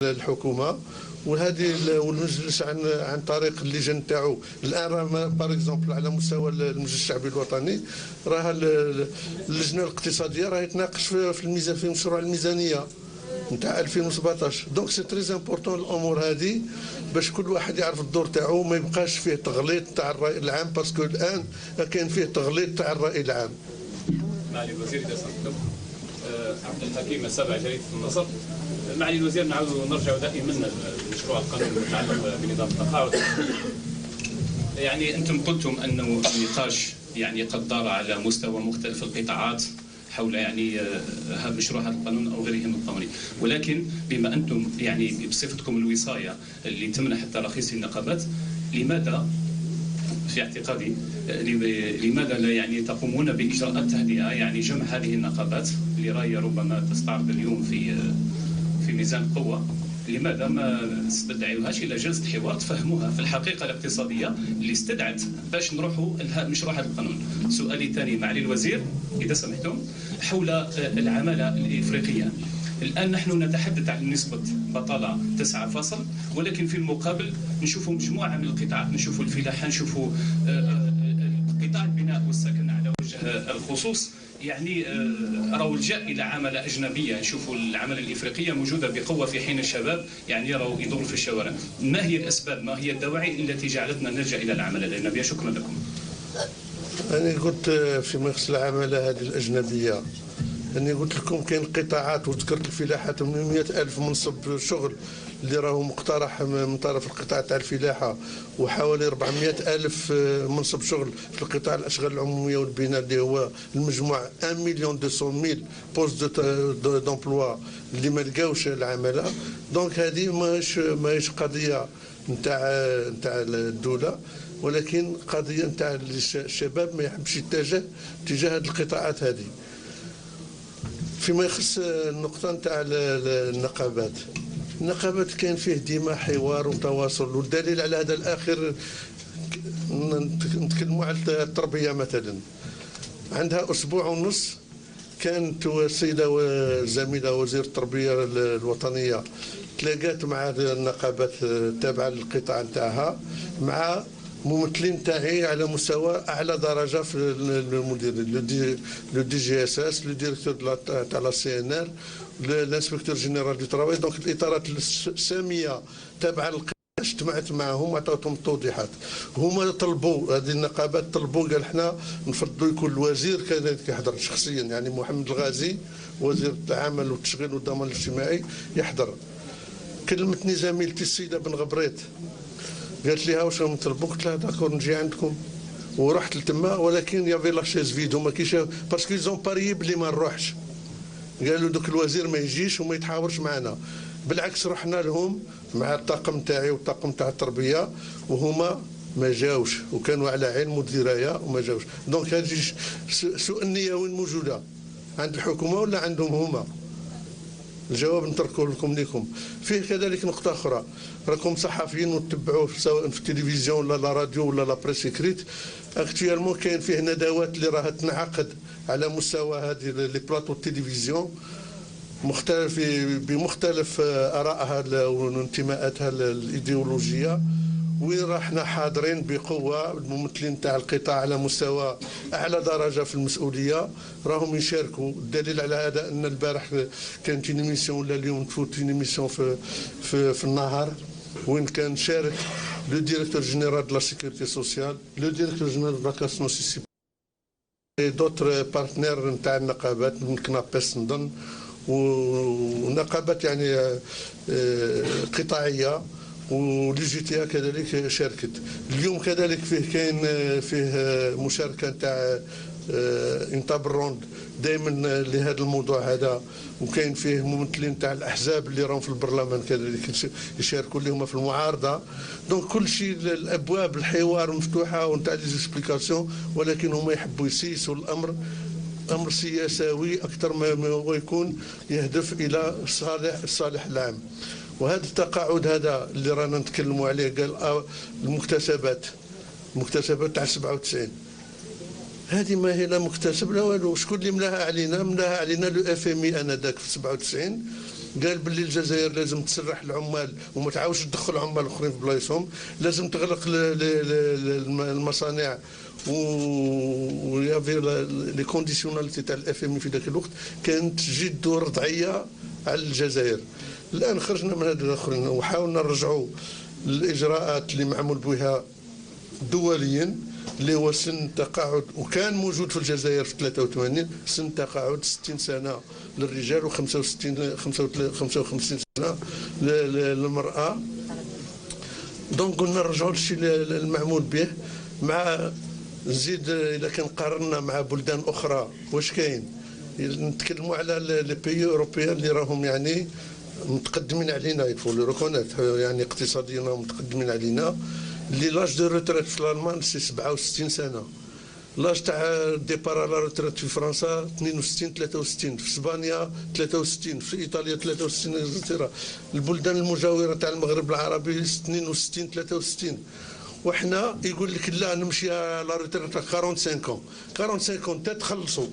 الحكومه، وهذه والمجلس عن طريق اللجان تاعو. الان راه باغ اكزومبل على مستوى المجلس الشعبي الوطني راه اللجنه الاقتصاديه راه يتناقش في مشروع الميزانيه نتاع 2017. دونك سي تري امبورطون الامور هذه باش كل واحد يعرف الدور تاعو، ما يبقاش فيه تغليط تاع الراي العام، باسكو الان كاين فيه تغليط تاع الراي العام. معالي الوزير اذا سمحتم. عبد الحكيم السابع جريده النصر. معالي الوزير نعود نرجع دائما لمشروع القانون المتعلق بنظام التقاعد. يعني انتم قلتم انه النقاش يعني قد دار على مستوى مختلف القطاعات حول يعني مشروع هذا القانون او غيره من القوانين، ولكن بما انتم يعني بصفتكم الوصايه اللي تمنح التراخيص للنقابات، لماذا في اعتقادي لماذا لا يعني تقومون باجراءات تهدئه، يعني جمع هذه النقابات اللي راهي ربما تستعرض اليوم في ميزان القوه، لماذا ما استدعيوهاش الى جلسه حوار تفهموها في الحقيقه الاقتصاديه اللي استدعت باش نروحوا مشروع هذا القانون؟ سؤالي الثاني معالي الوزير اذا سمحتم حول العماله الافريقيه. الان نحن نتحدث عن نسبه بطاله 9 ولكن في المقابل نشوفوا مجموعه من القطاعات، نشوفوا الفلاحه، نشوفوا قطاع البناء والسكن على وجه الخصوص، يعني راهو الجاء الى عماله اجنبيه، نشوفوا العماله الافريقيه موجوده بقوه في حين الشباب يعني راهو يدور في الشوارع. ما هي الاسباب، ما هي الدواعي التي جعلتنا نلجا الى العماله الاجنبيه؟ شكرا لكم. انا قلت فيما يخص العماله هذه الاجنبيه، أني قلت لكم كاين قطاعات وذكرت الفلاحة 800,000 منصب شغل اللي راهو مقترح من طرف القطاع تاع الفلاحة، وحوالي 400,000 منصب شغل في القطاع الأشغال العمومية والبناء اللي هو المجموع 1,200,000 بوست دومبلوا اللي ما لقاوش العمالة. دونك هذه ماهيش قضية نتاع الدولة، ولكن قضية نتاع الشباب ما يحبش يتجه تجاه هذه القطاعات هذه. فيما يخص النقطة نتاع النقابات كان فيه ديما حوار وتواصل، والدليل على هذا الأخير نتكلموا على التربية مثلا. عندها أسبوع ونص كانت السيدة زميلة وزير التربية الوطنية تلاقات مع النقابات التابعة للقطاع نتاعها، مع ممثلين تاعي على مستوى اعلى درجه في المدير لو دي جي اس اس، لو ديريكتور تاع لا سي ان ال، الانسبكتور جينيرال دو ترافاي. دونك الاطارات الساميه تابعه للقطاع اجتمعت معهم وعطاوهم التوضيحات. هما طلبوا، هذه النقابات طلبوا، قال احنا نفضلوا يكون الوزير كذلك يحضر شخصيا، يعني محمد الغازي وزير العمل والتشغيل والضمان الاجتماعي يحضر. كلمتني زميلتي السيده بن غبريت قالت لي واش راهم نطلبوا، قلت لها داكور نجي عندكم، ورحت لتما، ولكن يافي لا شيز فيد، هما كيش باسكو زون باريي بلي ما نروحش، قالوا دوك الوزير ما يجيش وما يتحاورش معنا. بالعكس رحنا لهم مع الطاقم تاعي والطاقم تاع التربيه وهما ما جاوش، وكانوا على علم ودرايه وما جاوش. دونك هذه سوء النيه وين موجوده؟ عند الحكومه ولا عندهم هما؟ الجواب نتركه لكم. فيه كذلك نقطة أخرى، راكم صحفيين وتتبعوه سواء في التلفزيون ولا لا راديو ولا لا بريس إكريت، اكتويلمون كاين فيه ندوات اللي راها تنعقد على مستوى هذه لي بلاطو التلفزيون مختلف بمختلف آرائها وانتماءاتها الإيديولوجية، وين راحنا حاضرين بقوه، الممثلين تاع القطاع على مستوى اعلى درجه في المسؤوليه راهم يشاركوا. الدليل على هذا ان البارح كانت ميسيون ولا اليوم تفوت ميسيون في النهار وين كان شارك لو ديريكتور جينيرال دو لا سيكوريتي سوسيال، لو ديريكتور جينيرال دو لا كاس نوسيسي، دوتر بارتنير نتاع النقابات من كنابس نظن، ونقابات يعني قطاعيه، ولجيتيها كذلك شاركت. اليوم كذلك فيه مشاركه نتاع انتاب الروند دائما لهذا الموضوع هذا، وكاين فيه ممثلين تاع الاحزاب اللي راهم في البرلمان كذلك يشاركوا اللي هما في المعارضه. دونك كل شيء الابواب الحوار مفتوحه ونتاع لي زيكسبليكاسيون، ولكن هما يحبوا يسيسوا الامر امر سياساوي اكثر ما هو يكون يهدف الى الصالح العام. وهذا التقاعد هذا اللي رانا نتكلموا عليه، قال المكتسبات تاع 97 هذه ما هي لا مكتسب لا والو. شكون اللي ملاها علينا؟ ملاها علينا لو اف ام اي انذاك في 97 قال باللي الجزائر لازم تسرح العمال وما تعاودش تدخل عمال اخرين في بلايصهم، لازم تغلق المصانع ويافي لي كونديسيوناليتي تاع الاف ام في ذاك الوقت كانت جد رضعيه على الجزائر. الان خرجنا من هذا الاخرين وحاولنا نرجعوا الاجراءات اللي معمول بها دوليا اللي هو سن تقاعد، وكان موجود في الجزائر في 83 سن تقاعد 60 سنه للرجال و65 55 سنه للمراه. دونك قلنا نرجعوا للشيء المعمول به، مع نزيد اذا كان قارنا مع بلدان اخرى واش كاين. نتكلموا على لي بيي اوروبيان اللي راهم يعني متقدمين علينا، يفو لو ريكونيت يعني اقتصاديا متقدمين علينا. اللي لاج دو روتريت في الالمان سي 67 سنه، لاج تاع ديبار على روتريت في فرنسا 62 63، في اسبانيا 63، في ايطاليا 63 اكسترا. البلدان المجاوره تاع المغرب العربي 62 63. وحنا يقول لك لا نمشي على روتريت 45 تخلصوا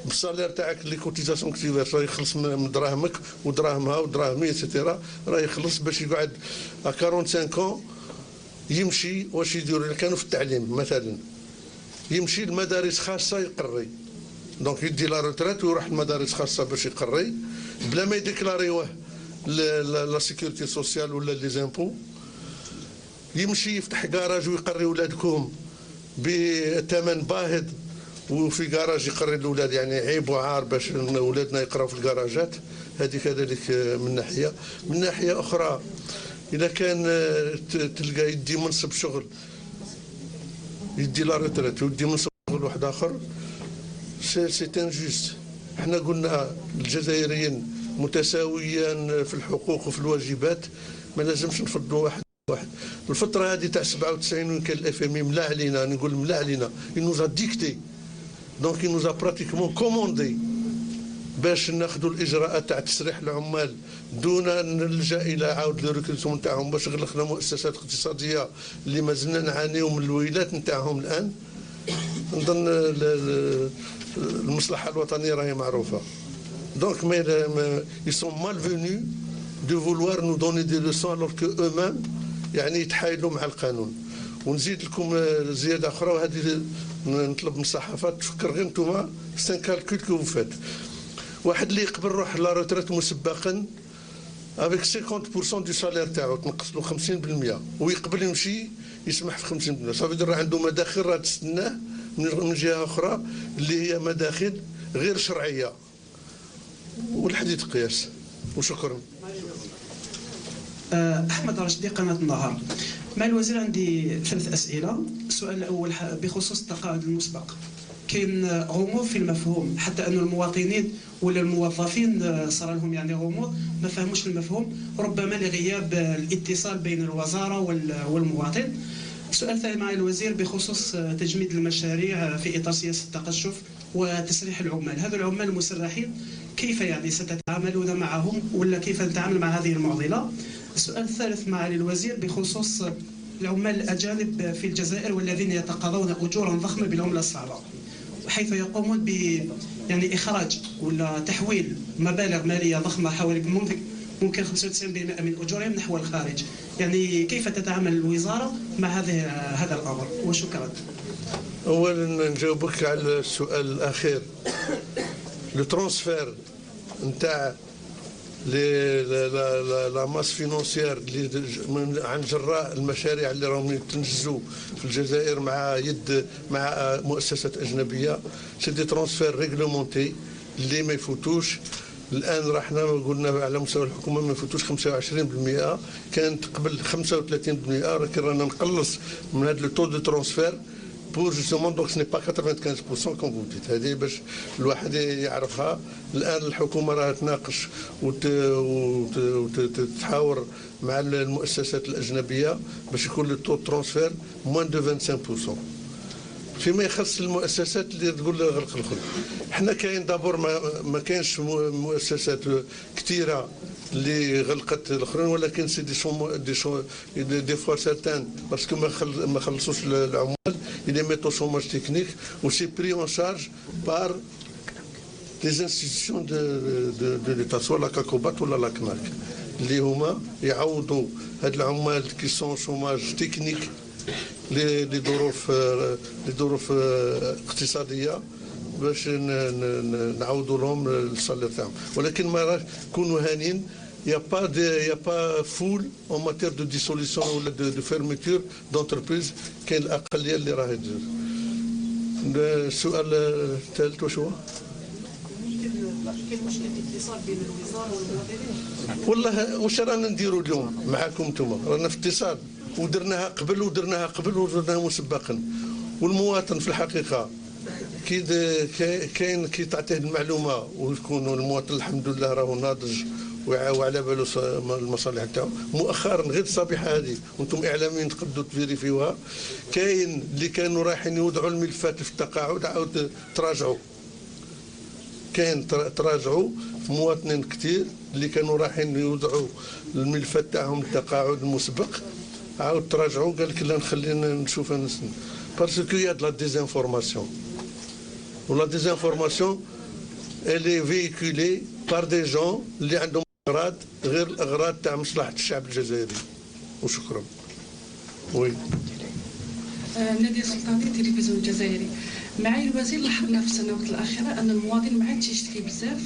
بالصالير تاعك لي كوتيزاسيون كتيفاش راه يخلص من دراهمك ودراهمها ودراهمي اكسترا، راه يخلص باش يقعد 45 يمشي. واش يديروا كانوا في التعليم مثلا يمشي لمدارس خاصه يقري، دونك يدي لا روتريت ويروح لمدارس خاصه باش يقري بلا ما يديكلاريوه لا سيكوريتي سوسيال ولا لي زامبو. يمشي يفتح كراج ويقري ولادكم بثمن باهظ، وفي كراج يقري الاولاد يعني عيب وعار باش اولادنا يقراو في الكراجات. هذه كذلك من ناحيه. من ناحيه اخرى اذا كان تلقى يدي منصب شغل يدي لا روتريت ويدي منصب شغل واحد اخر، سي انجوست. احنا قلنا الجزائريين متساويين في الحقوق وفي الواجبات، ما لازمش نفضلوا واحد. الفتره هذه تاع 97 وين كان الاف ام ملا علينا، نقول ملا علينا، ينوزا ديكتي دونك ينوزا براتيكمون كوموندي باش ناخذوا الاجراءات تاع تسريح العمال دون ان نلجا الى عاود لو ريكروتمون تاعهم، باش غلقنا مؤسسات اقتصاديه اللي مازلنا نعانيو من الويلات نتاعهم الان. نظن المصلحه الوطنيه راهي معروفه. دونك مي ils sont malvenus de vouloir nous donner des leçons alors que eux-mêmes يعني يتحايلوا مع القانون. ونزيد لكم زياده اخرى، وهذه نطلب من الصحافه تفكر غير انتم سان كالكول كو فات. واحد اللي يقبل روح لا روتريت مسبقا افيك 50% دو سالير تاعو تنقص له 50% ويقبل يمشي يسمح في 50%، صافي يدير عنده مداخل راه تستناه من جهه اخرى اللي هي مداخل غير شرعيه والحديث قياس. وشكرا. احمد رشدي قناه النهار. مع الوزير عندي 3 اسئله. السؤال الاول بخصوص التقاعد المسبق. كاين غموض في المفهوم، حتى أن المواطنين ولا الموظفين صار لهم يعني غموض، ما فهموش المفهوم، ربما لغياب الاتصال بين الوزاره والمواطن. السؤال الثاني مع الوزير بخصوص تجميد المشاريع في اطار سياسه التقشف وتسريح العمال. هذا العمال المسرحين كيف يعني ستتعاملون معهم ولا كيف نتعامل مع هذه المعضله؟ السؤال الثالث مع الوزير بخصوص العمال الاجانب في الجزائر والذين يتقاضون اجورا ضخمه بالعمله الصعبه، حيث يقومون ب يعني اخراج ولا تحويل مبالغ ماليه ضخمه حوالي ممكن 95% من اجورهم نحو الخارج. يعني كيف تتعامل الوزاره مع هذا الامر؟ وشكرا. اولا نجاوبك على السؤال الاخير. لو ترانسفير نتاع لا ماس فينونسيير اللي عن جراء المشاريع اللي راهم يتنجزوا في الجزائر مع مؤسسات اجنبيه، سي دي ترانسفير ريغلومونتي اللي ما يفوتوش. الان رحنا قلنا على مستوى الحكومه ما يفوتوش 25%، كانت قبل 35%، لكن رانا نقلص من هذا لو تو دو ترانسفير بور جوستومون دونك سني با 95% كوم فو ديت. هذه باش الواحد يعرفها. الان الحكومه راها تناقش وتتحاور مع المؤسسات الاجنبيه باش يكون لو تو ترانسفير موان دو 25%. فيما يخص المؤسسات اللي تقول غلق الخل، حنا كاين دابور ما كاينش مؤسسات كثيره اللي غلقت الاخرين، ولكن سي دي فوا سيرتان باسكو ما خلصوش العمال، il est mis au chômage technique ou c'est pris en charge par لي انستيتيسيون دو ليتا سوا لا كاكوبات ولا لا كناك اللي هما يعوضوا هاد العمال كي سون شوماج تكنيك لظروف اقتصاديه باش نعوضوا لهم الصالير تاعهم. ولكن ما كونوا هانين il n'y a pas foule en matière de dissolution ou de fermeture d'entreprise كاين الاقليه اللي راهي تدير. السؤال الثالث واش هو؟ كاين مشكل اتصال بين الوزاره والمواطنين؟ والله واش رانا نديروا اليوم معكم انتم؟ رانا في اتصال ودرناها قبل مسبقا. والمواطن في الحقيقه كاين كي تعطيه المعلومه ويكون المواطن الحمد لله راهو ناضج وعلى باله المصالح تاعو. مؤخرا غير الصبيحه هذه وانتم اعلاميين تقدروا تفيريفيوها، كاين اللي كانوا رايحين يوضعوا الملفات في التقاعد عاود تراجعوا. كاين تراجعوا مواطنين كثير اللي كانوا رايحين يوضعوا الملفات تاعهم التقاعد المسبق عاود تراجعوا، قال لك لا نخلينا نشوف نسن باسكو يا د لا ديزانفورماسيون ولا ديزانفورماسيون اللي فيكولي بار دي جون اللي عندهم اغراض غير الاغراض تاع مصلحه الشعب الجزائري. وشكرا. وي نادية سلطاني، التلفزيون الجزائري. معالي الوزير، لاحظنا في السنوات الاخيره ان المواطن ما عادش يشتكي بزاف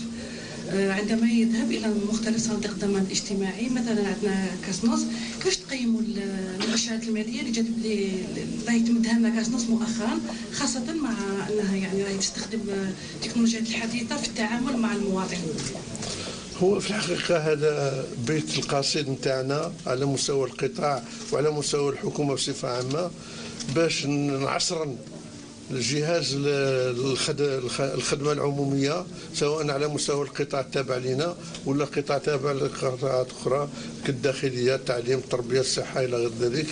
عندما يذهب الى مختلف صناديق الضمان الاجتماعي. مثلا عندنا كاسنوس، كيفاش تقيموا المؤشرات الماليه اللي راهي تمدها لنا كاسنوس مؤخرا، خاصه مع انها يعني راهي تستخدم التكنولوجيات الحديثه في التعامل مع المواطن؟ هو في الحقيقه هذا بيت القصيد نتاعنا على مستوى القطاع وعلى مستوى الحكومه بصفه عامه باش نعصرن الجهاز الخدمه العموميه سواء على مستوى القطاع التابع لنا ولا قطاع تابع لقطاعات اخرى كالداخليه، التعليم، التربيه، الصحه الى غير ذلك.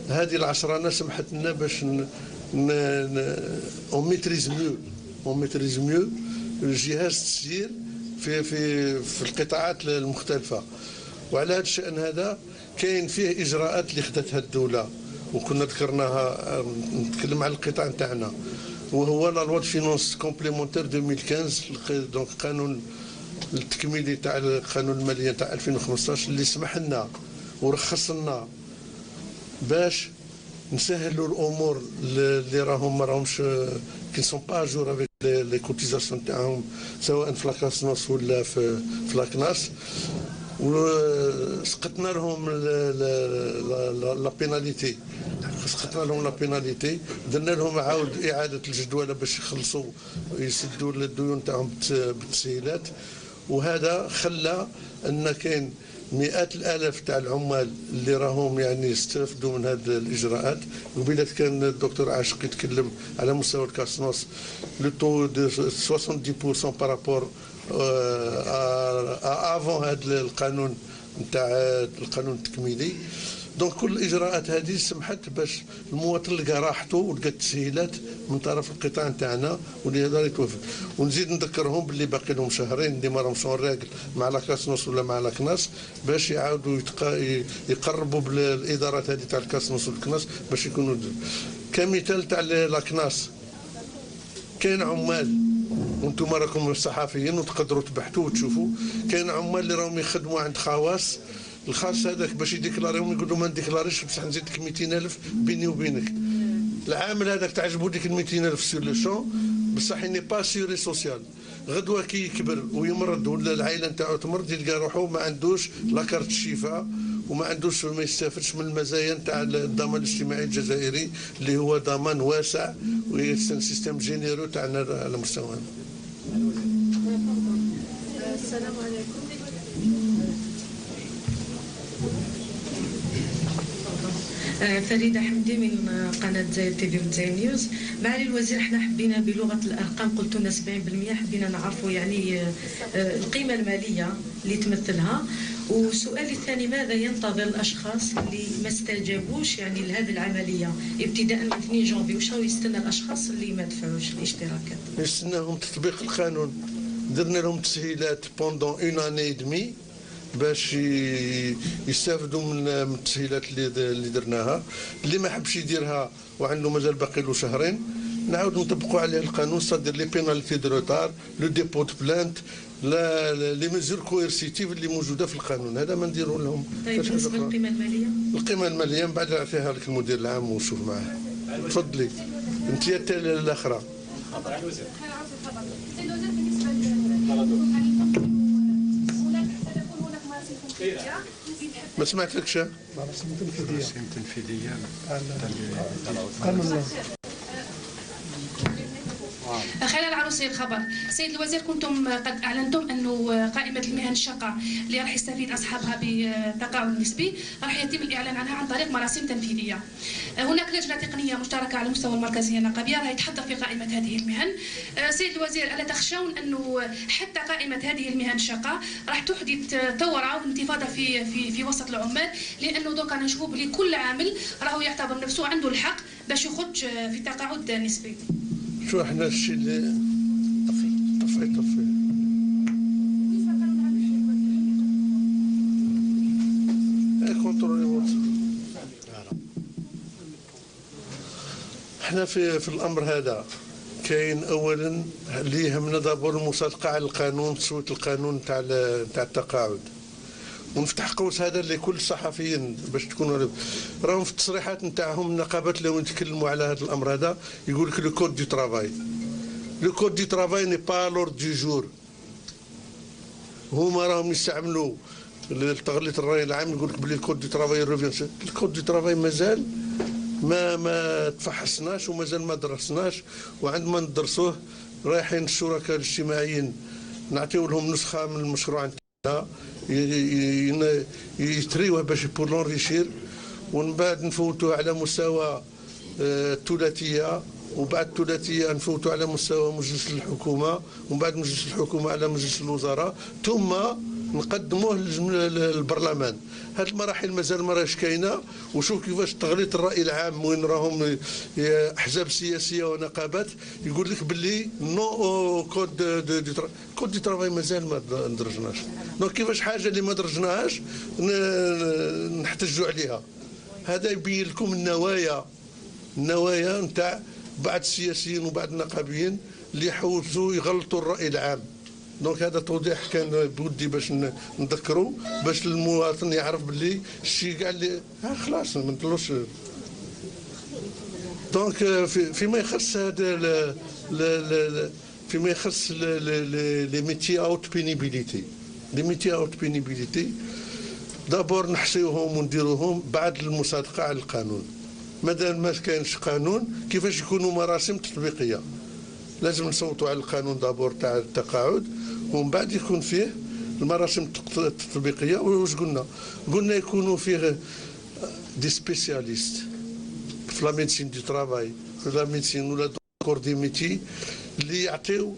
هذه العصرنه سمحت لنا باش اون ميتريز ميو الجهاز التسيير في القطاعات المختلفه. وعلى هذا الشان هذا كاين فيه اجراءات اللي خدتها الدوله وكنا ذكرناها. نتكلم على القطاع نتاعنا وهو لا لوا دو فينونس كومبليمونتير 2015، دونك قانون التكميلي تاع القانون الماليه تاع 2015 اللي سمح لنا ورخص لنا باش نسهلوا الامور اللي راهم ما راهمش كي سون با جور افيك لي كوتيزاسيون تاعهم سواء في لاكاسنوس ولا في لاكناس. وسقطنا لهم لا بيناليتي، درنا لهم عاود اعاده الجدوله باش يخلصوا يسدوا الديون تاعهم بالتسهيلات. وهذا خلى ان كاين مئات الالاف تاع العمال اللي راهم يعني يستفدوا من هذه الاجراءات. قبيله كان الدكتور عاشق يتكلم على مستوى الكاسنوس لو تو دو 70% بارابور افون هذا القانون نتاع القانون التكميلي. دونك كل الاجراءات هذه سمحت باش المواطن لقى راحته ولقى التسهيلات من طرف القطاع نتاعنا واللي يقدر يتوافق. ونزيد نذكرهم باللي باقي لهم شهرين اللي ما راهمش راجل مع لاكاسنوس ولا مع لاكناس باش يعاودوا يقربوا بالادارات هذه تاع الكاسنوس والكناس باش يكونوا كمثال تاع لاكناس. كاين عمال وانتم راكم الصحفيين وتقدروا تبحثوا وتشوفوا، كاين عمال اللي راهم يخدموا عند خواص، الخاص هذاك باش يديكلاريهم يقول له ما نديكلاريش بصح نزيدك 200,000 بيني وبينك. العامل هذاك تعجبو ديك 200,000 سور لو شون بصح ني با سيوري سوسيال. غدوه كي يكبر ويمرض ولا العائله نتاعو تمرض يلقى روحو ما عندوش لا كارت الشفاء وما عندوش ما يستافدش من المزايا نتاع الضمان الاجتماعي الجزائري اللي هو ضمان واسع ويستن سيستم جينيرو تاعنا على مستوى. السلام عليكم. فريدة حمدي من قناة زايد تي في وزايد نيوز. معالي الوزير، احنا حبينا بلغة الأرقام قلت لنا 70% حبينا نعرفوا يعني القيمة المالية اللي تمثلها. وسؤالي الثاني، ماذا ينتظر الأشخاص اللي ما استجابوش يعني لهذه العملية ابتداء من 2 جانفي؟ وش يستنى الأشخاص اللي ما دفعوش الاشتراكات؟ يستناهم تطبيق القانون. درنا لهم تسهيلات بوندون 1 اني دمي باش يستافدوا من التسهيلات اللي درناها. اللي ما حبش يديرها وعنده مازال باقي له شهرين نعاود نطبقوا عليه القانون، صدر لي بينالتي دو روتار، لو ديبو دو بلانت، لي ميزور كويرسيتيف اللي موجوده في القانون. هذا ما نديروا لهم. طيب بالنسبه للقيمه الماليه؟ القيمه الماليه من بعد نعطيها لك المدير العام ونشوف معاه. تفضلي انت الاخرى. ما سمعتلكش. مراسم تنفيذيه. خلال العروسية الخبر، سيد الوزير كنتم قد أعلنتم أنه قائمة المهن الشاقة اللي راح يستفيد أصحابها بتقاعد نسبي راح يتم الإعلان عنها عن طريق مراسم تنفيذية. هناك لجنة تقنية مشتركة على مستوى المركزية النقابية راح يتحضر في قائمة هذه المهن. سيد الوزير، ألا تخشون أنه حتى قائمة هذه المهن الشاقة راح تحدث ثورة وانتفاضة في وسط العمال، لأنه دوكا نشوفوا بلي كل عامل راهو يعتبر نفسه عنده الحق باش يخرج في تقاعد نسبي. شو احنا الشيء اللي طفي كونترولي. احنا في الامر هذا كاين اولا اللي يهمنا دابور المصادقه على القانون، تصويت القانون تاع التقاعد، ونفتح قوس هذا لكل الصحفيين باش تكونوا راهم في التصريحات نتاعهم النقابات اللي يتكلموا على هذا الامر هذا يقول لك لو كود دو ترافاي. لو كود دو ترافاي ني با لورد دو جور. هما راهم يستعملوا تغليط الراي العام يقول لك بلي الكود دو ترافاي ريفيون. الكود دو ترافاي مازال ما تفحصناش ومازال ما درسناش، وعندما ندرسوه رايحين الشركاء الاجتماعيين نعطيو لهم نسخه من المشروع نتاعنا يتريوه باش بور لونريشير، ومن بعد نفوتوه على مستوى الثلاثيه، وبعد الثلاثيه نفوتوا على مستوى مجلس الحكومه، ومن بعد مجلس الحكومه على مجلس الوزراء، ثم نقدموه للبرلمان. هذه المراحل مازال ما راهش كاينه. وشوف كيفاش تغليط الراي العام وين راهم احزاب سياسيه ونقابات يقول لك باللي نو كود دو ترافاي مازال ما درجناش. دونك كيفاش حاجه اللي ما درجناهاش نحتجوا عليها. هذا يبين لكم النوايا نتاع بعض السياسيين وبعض النقابيين اللي يحاولوا يغلطوا الراي العام. دونك هذا توضيح كان بودي باش نذكروا باش المواطن يعرف باللي الشيء كاع اللي خلاص ما نطلوش. دونك فيما يخص هذا فيما يخص لي ميتي اوت بينيبيليتي، لي ميتي اوت بينيبيليتي دابور نحصيوهم ونديروهم بعد المصادقه على القانون. مادام ما كاينش قانون كيفاش يكونوا مراسم تطبيقيه؟ لازم نصوتوا على القانون دابور تاع التقاعد، ومن بعد يكون فيه المراسم التطبيقيه. واش قلنا يكونوا فيه دي سبيسياليست في لا ميديسين دو ترافاي، في لا ميديسين ولا دكور دي ميتي اللي يعطيو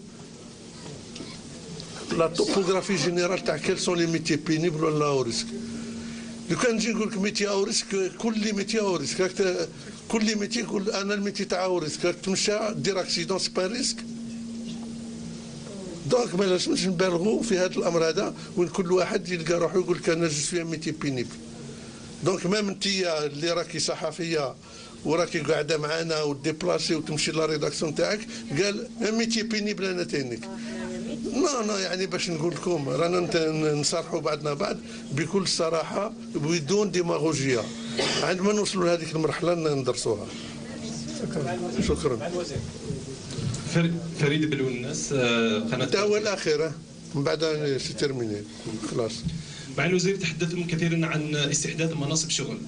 لا توبوغرافي جينيرال تاع كيل سون لي ميتي بينيبل ولا او ريسك. لو كان نجي نقول لك ميتي او ريسك، كل ميتي او ريسك، كل ميتي يقول انا الميتي تاع او ريسك، تمشى دير اكسيدون سي با ريسك. دونك ما لازمش نبالغوا في هذا الامر هذا، وين كل واحد يلقى روحه يقول لك انا جو سوي ميتي بينيبل. دونك ميم انت اللي راكي صحفيه وراكي قاعده معنا وديبلاسي وتمشي لا ريداكسيون تاعك قال ميتي بينيبل انا تانيك. لا يعني باش نقول لكم رانا نصارحوا بعضنا بعض بكل صراحه بدون ديماغوجيه. عندما نوصلوا لهذيك المرحله ندرسوها. شكرا. فريد بلوناس، قناه الدعوه الاخيره من بعد سي تيرميني خلاص. مع الوزير تحدثتم كثيرا عن استحداث مناصب شغل.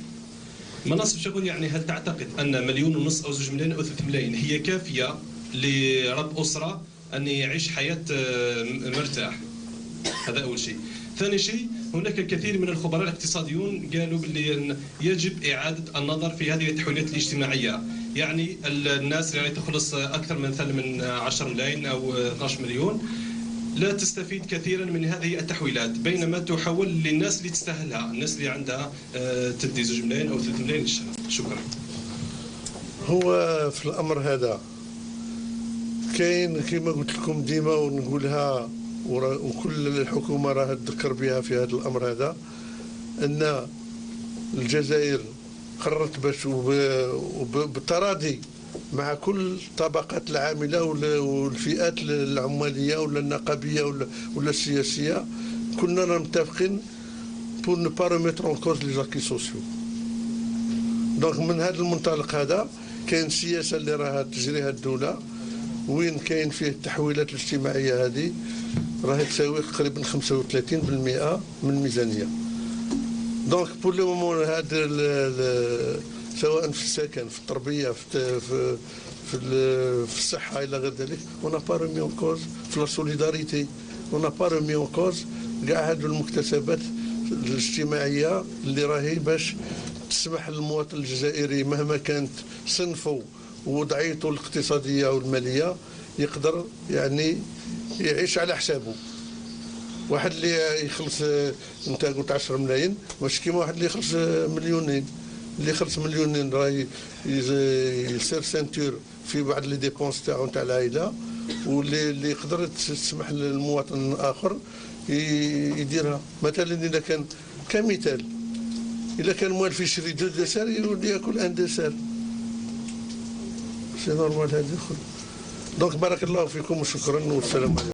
مناصب شغل يعني هل تعتقد ان 1.5 مليون او 2 ملايين او 3 ملايين هي كافيه لرب اسره أن يعيش حياة مرتاح؟ هذا أول شيء. ثاني شيء، هناك الكثير من الخبراء الاقتصاديون قالوا باللي يجب إعادة النظر في هذه التحويلات الاجتماعية، يعني الناس اللي تخلص أكثر من 10 ملايين أو 12 مليون لا تستفيد كثيرا من هذه التحويلات، بينما تحول للناس اللي تستاهلها، الناس اللي عندها تدي 2 ملايين أو 3 ملايين للشهر. شكرا. هو في الأمر هذا كاين كما قلت لكم ديما ونقولها وكل الحكومه راها تذكر بها في هذا الامر هذا، ان الجزائر قررت باش بالتراضي مع كل طبقات العامله والفئات العماليه ولا النقابيه ولا السياسيه، كنا متفقين pour ne pas remettre en cause les acquis sociaux. دونك من هذا المنطلق هذا كاين سياسه اللي راها تجريها الدوله، وين كاين فيه التحويلات الاجتماعيه هذه راهي تساوي تقريبا 35% من الميزانيه. دونك بور لو مومون هذا سواء في السكن، في التربيه، في الصحه الى غير ذلك، اون با ريمي اون كوز في لا سوليداريتي، اون با ريمي اون كوز كاع هذو المكتسبات الاجتماعيه اللي راهي باش تسمح للمواطن الجزائري مهما كانت صنفه ووضعيته الاقتصاديه والماليه يقدر يعني يعيش على حسابه. واحد اللي يخلص انت قلت 10 ملايين ماشي كيما واحد اللي يخلص مليونين. اللي يخلص مليونين راه يصير سنتور في بعض لي ديبونس تاعو تاع العائله، واللي يقدر تسمح للمواطن الاخر يديرها. مثلا اذا كان كمثال اذا كان موالف يشري 2 دسار يولي ياكل 1 دسار، سي نورمال هذا. دونك بارك الله فيكم وشكرا والسلام عليكم.